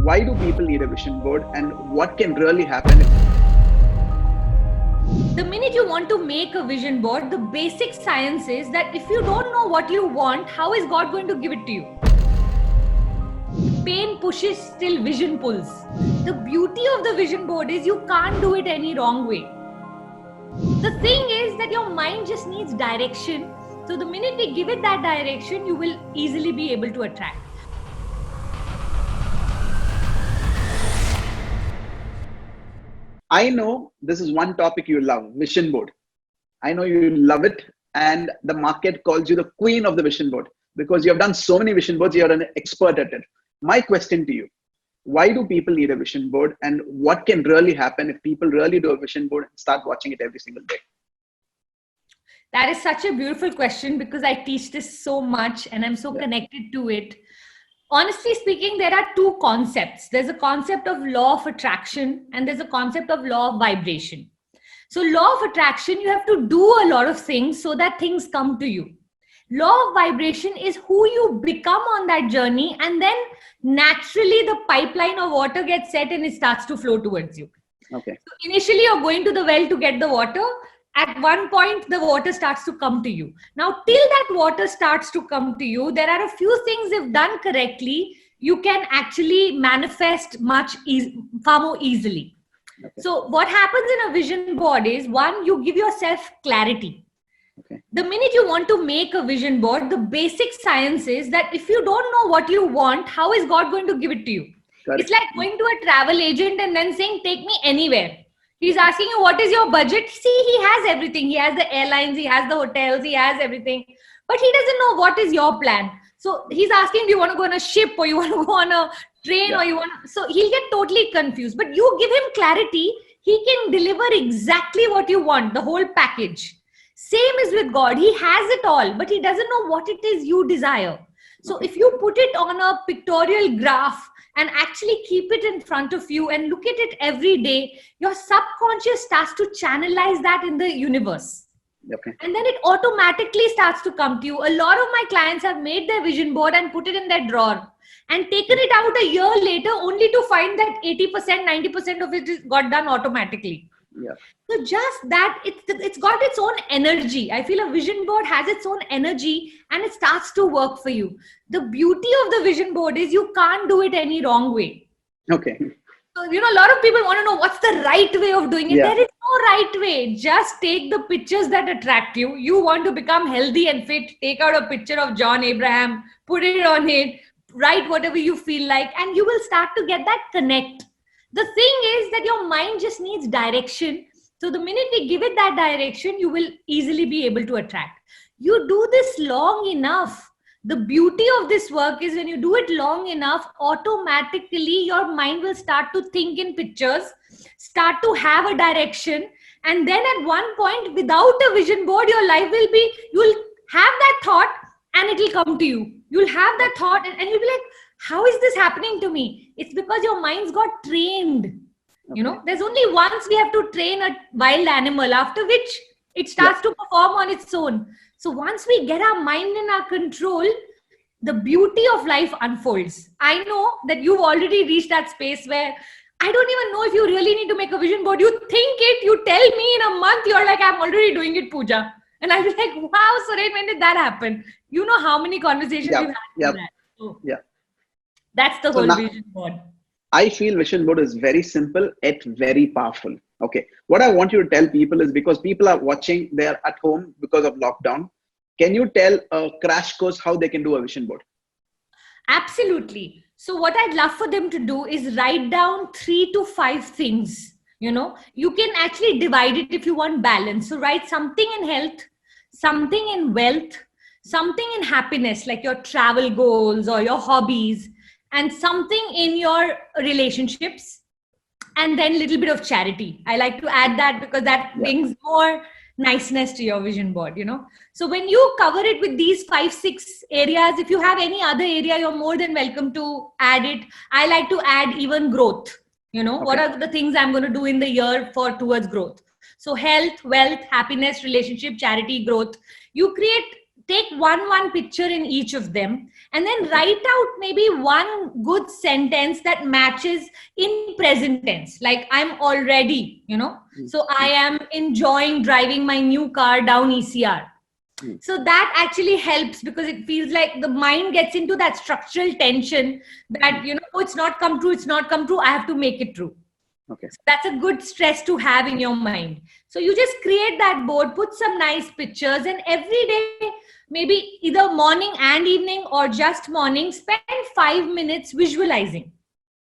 Why do people need a vision board, and what can really happen? The minute you want to make a vision board, the basic science is that if you don't know what you want, how is God going to give it to you? Pain pushes, still vision pulls. The beauty of the vision board is you can't do it any wrong way. The thing is that your mind just needs direction. So the minute we give it that direction, you will easily be able to attract. I know this is one topic you love, vision board. I know you love it, and the market calls you the queen of the vision board because you have done so many vision boards, you're an expert at it. My question to you: why do people need a vision board, and what can really happen if people really do a vision board and start watching it every single day? That is such a beautiful question because I teach this so much and I'm so connected to it. Honestly speaking, there are two concepts. There's a concept of law of attraction and there's a concept of law of vibration. So law of attraction, you have to do a lot of things so that things come to you. Law of vibration is who you become on that journey, and then naturally the pipeline of water gets set and it starts to flow towards you. Okay. So initially you're going to the well to get the water. At one point, the water starts to come to you. Now, till that water starts to come to you, there are a few things if done correctly, you can actually manifest far more easily. Okay. So what happens in a vision board is, one, you give yourself clarity. Okay. The minute you want to make a vision board, the basic science is that if you don't know what you want, how is God going to give it to you? It's like going to a travel agent and then saying, take me anywhere. He's asking you, what is your budget? See, he has everything. He has the airlines, he has the hotels, he has everything. But he doesn't know what is your plan. So he's asking, do you want to go on a ship, or you want to go on a train, or you want to... So he'll get totally confused. But you give him clarity, he can deliver exactly what you want, the whole package. Same is with God. He has it all, but he doesn't know what it is you desire. So if you put it on a pictorial graph, and actually keep it in front of you and look at it every day, your subconscious starts to channelize that in the universe. Okay. And then it automatically starts to come to you. A lot of my clients have made their vision board and put it in their drawer and taken it out a year later only to find that 80%, 90% of it got done automatically. Yeah. So just that, it's got its own energy. I feel a vision board has its own energy and it starts to work for you. The beauty of the vision board is you can't do it any wrong way. Okay. So, a lot of people want to know what's the right way of doing it. Yeah. There is no right way. Just take the pictures that attract you. You want to become healthy and fit, take out a picture of John Abraham, put it on it, write whatever you feel like, and you will start to get that connect. The thing is that your mind just needs direction. So the minute we give it that direction, you will easily be able to attract. You do this long enough. The beauty of this work is when you do it long enough, automatically your mind will start to think in pictures, start to have a direction. And then at one point, without a vision board, your life will be, you'll have that thought and it will come to you. You'll have that thought and you'll be like, how is this happening to me? It's because your mind's got trained. Okay. There's only once we have to train a wild animal, after which it starts to perform on its own. So once we get our mind in our control, the beauty of life unfolds. I know that you've already reached that space where I don't even know if you really need to make a vision board. You think it, you tell me in a month, you're like, I'm already doing it, Pooja. And I'll be like, wow, Suren, when did that happen? You know how many conversations we've had with that. So, that's the whole vision board. I feel vision board is very simple yet very powerful. Okay. What I want you to tell people is, because people are watching, they are at home because of lockdown. Can you tell a crash course how they can do a vision board? Absolutely. So what I'd love for them to do is write down 3 to 5 things. You can actually divide it if you want balance. So write something in health, something in wealth, something in happiness, like your travel goals or your hobbies, and something in your relationships, and then a little bit of charity. I like to add that because that brings more niceness to your vision board, So when you cover it with these 5-6 areas, if you have any other area, you're more than welcome to add it. I like to add even growth. What are the things I'm going to do in the year towards growth? So health, wealth, happiness, relationship, charity, growth. You create take one picture in each of them, and then write out maybe one good sentence that matches in present tense. Like, I'm already, so I am enjoying driving my new car down ECR. So that actually helps, because it feels like the mind gets into that structural tension that, oh, it's not come true, I have to make it true. Okay. So that's a good stress to have in your mind. So you just create that board, put some nice pictures, and every day, maybe either morning and evening or just morning, spend 5 minutes visualizing.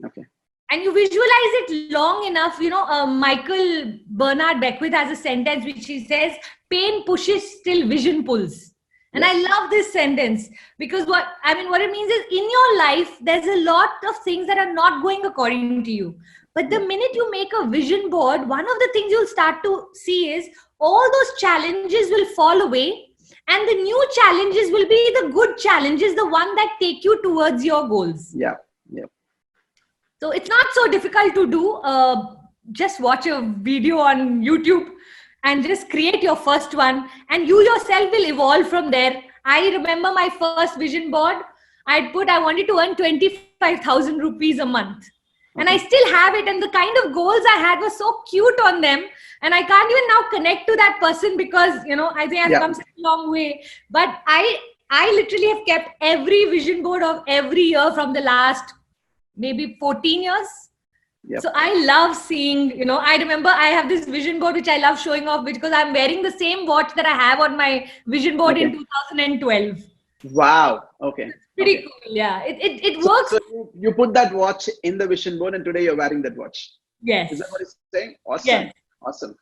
Okay. And you visualize it long enough. Michael Bernard Beckwith has a sentence which he says, pain pushes till vision pulls. And I love this sentence, because what it means is, in your life, there's a lot of things that are not going according to you. But the minute you make a vision board, one of the things you'll start to see is all those challenges will fall away, and the new challenges will be the good challenges, the one that take you towards your goals. Yeah. So it's not so difficult to do. Just watch a video on YouTube and just create your first one, and you yourself will evolve from there. I remember my first vision board, I wanted to earn 25,000 rupees a month. And I still have it. And the kind of goals I had were so cute on them. And I can't even now connect to that person, because, I think I've come such a long way. But I literally have kept every vision board of every year from the last maybe 14 years. Yep. So I love seeing, I remember I have this vision board which I love showing off, because I'm wearing the same watch that I have on my vision board in 2012. Wow. Okay. Pretty cool. Yeah. It works. So you put that watch in the vision board, and today you're wearing that watch. Yes. Is that what it's saying? Awesome. Yes. Awesome.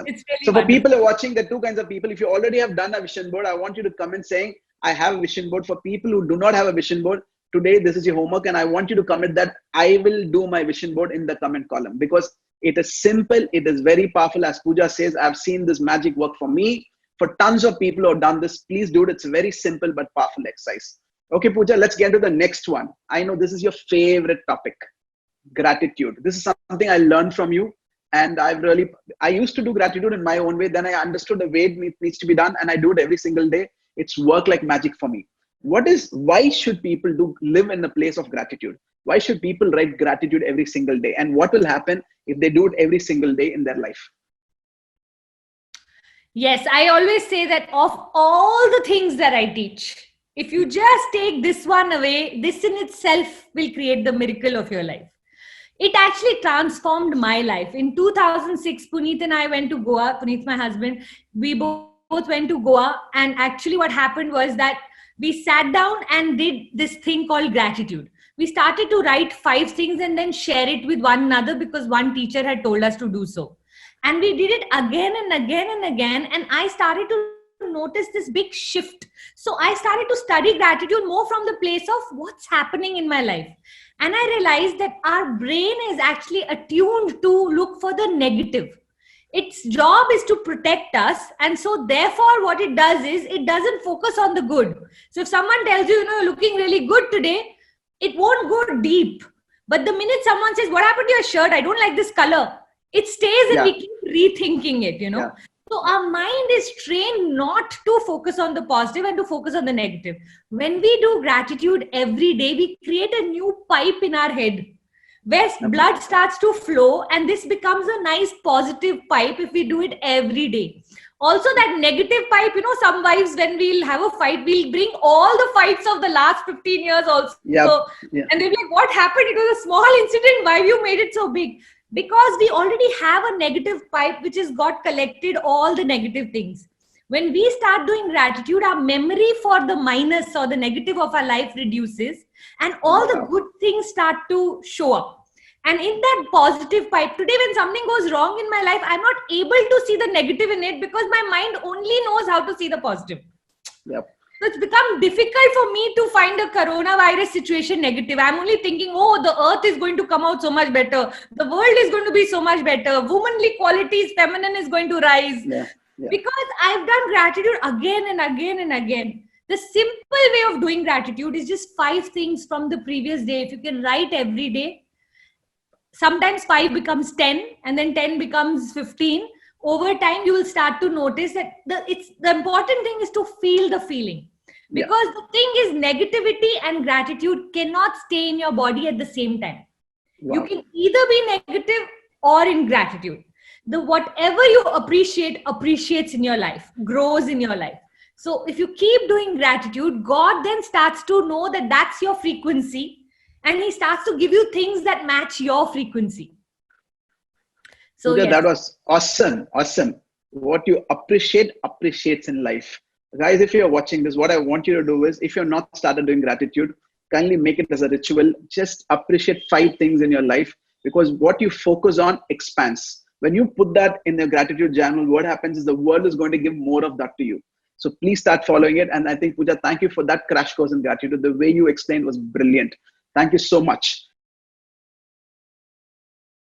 It's really so for wonderful. people who are watching, there are two kinds of people. If you already have done a vision board, I want you to comment saying, I have a vision board. For people who do not have a vision board, today this is your homework, and I want you to comment that I will do my vision board in the comment column, because it is simple, it is very powerful. As Pooja says, I've seen this magic work for me, for tons of people who have done this. Please do it. It's a very simple but powerful exercise. Okay, Pooja, let's get to the next one. I know this is your favorite topic, gratitude. This is something I learned from you, and I used to do gratitude in my own way. Then I understood the way it needs to be done, and I do it every single day. It's worked like magic for me. Why should people live in a place of gratitude? Why should people write gratitude every single day? And what will happen if they do it every single day in their life? Yes, I always say that of all the things that I teach, if you just take this one away, this in itself will create the miracle of your life. It actually transformed my life. In 2006, Puneet and I went to Goa. Puneet's my husband. We both went to Goa. And actually what happened was that we sat down and did this thing called gratitude. We started to write 5 things and then share it with one another, because one teacher had told us to do so. And we did it again and again and again. And I started to notice this big shift. So I started to study gratitude more from the place of what's happening in my life. And I realized that our brain is actually attuned to look for the negative. Its job is to protect us. And so therefore what it does is it doesn't focus on the good. So if someone tells you, you're looking really good today, it won't go deep. But the minute someone says, what happened to your shirt? I don't like this color. It stays and we keep rethinking it, Yeah. So our mind is trained not to focus on the positive and to focus on the negative. When we do gratitude every day, we create a new pipe in our head where blood starts to flow, and this becomes a nice positive pipe if we do it every day. Also that negative pipe, some wives, when we'll have a fight, we'll bring all the fights of the last 15 years also. And they'll be like, what happened? It was a small incident. Why have you made it so big? Because we already have a negative pipe which has got collected all the negative things. When we start doing gratitude, our memory for the minus or the negative of our life reduces, and all the good things start to show up. And in that positive pipe, today when something goes wrong in my life, I'm not able to see the negative in it, because my mind only knows how to see the positive. Yep. So it's become difficult for me to find a coronavirus situation negative. I'm only thinking, the earth is going to come out so much better. The world is going to be so much better. Womanly qualities, feminine is going to rise. Because I've done gratitude again and again and again. The simple way of doing gratitude is just 5 things from the previous day. If you can write every day, sometimes 5 becomes 10, and then 10 becomes 15. over time you will start to notice that the important thing is to feel the feeling. Because the thing is, negativity and gratitude cannot stay in your body at the same time. Wow. You can either be negative or in gratitude. The whatever you appreciate appreciates in your life, grows in your life. So if you keep doing gratitude, God then starts to know that that's your frequency, and he starts to give you things that match your frequency. So Pooja, yes. that was awesome. Awesome. What you appreciate appreciates in life. Guys, if you're watching this, what I want you to do is, if you're not started doing gratitude, kindly make it as a ritual. Just appreciate 5 things in your life, because what you focus on expands. When you put that in the gratitude journal, what happens is the world is going to give more of that to you. So please start following it. And I think, Pooja, thank you for that crash course in gratitude. The way you explained was brilliant. Thank you so much.